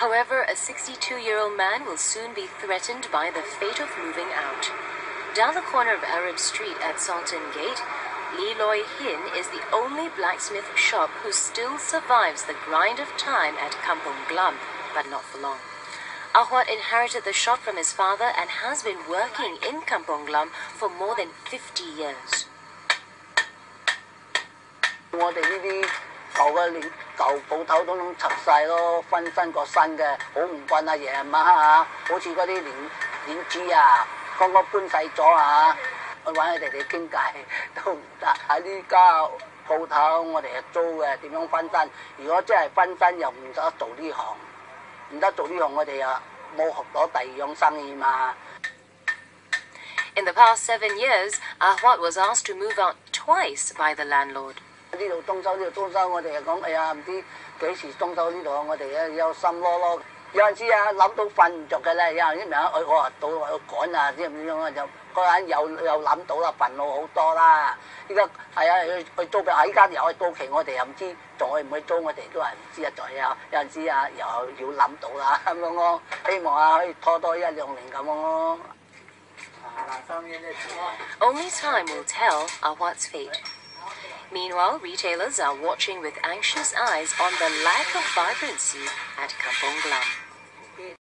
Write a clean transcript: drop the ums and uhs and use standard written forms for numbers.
However, a 62-year-old man will soon be threatened by the fate of moving out. Down the corner of Arab Street at Sultan Gate, Lee Loy Hin is the only blacksmith shop who still survives the grind of time at Kampong Glam, but not for long. Ahwat inherited the shop from his father and has been working in Kampong Glam for more than 50 years. 我哋呢啲舊鋪頭都拆晒咯，分新個新嘅，好唔慣啊！夜晚嚇，好似嗰啲連珠啊，剛剛搬細咗啊，去揾佢哋傾偈都唔得。喺呢家鋪頭我哋係租嘅，點樣分身？如果真係分身又唔得做呢行，唔得做呢行我哋又冇學到第二樣生意嘛。In the past 7 years, Ahwat was asked to move out twice by the landlord. 呢度裝修，呢度裝修，我哋又講，哎呀，唔知幾時裝修呢度，我哋有心囉囉。有陣時啊，諗到瞓唔着嘅咧，有陣時咪我話到趕啊，知唔知啊？就嗰陣又諗到啦，煩惱好多啦。依家係啊，去租俾啊，依家又去到期，我哋又唔知仲去唔去租，我哋都係唔知啊，在啊，有陣時啊，又要諗到啦咁樣咯。希望啊，可以拖多1-2年咁樣咯。Only time will tell Ahwat's fate. Meanwhile, retailers are watching with anxious eyes on the lack of vibrancy at Kampong Glam.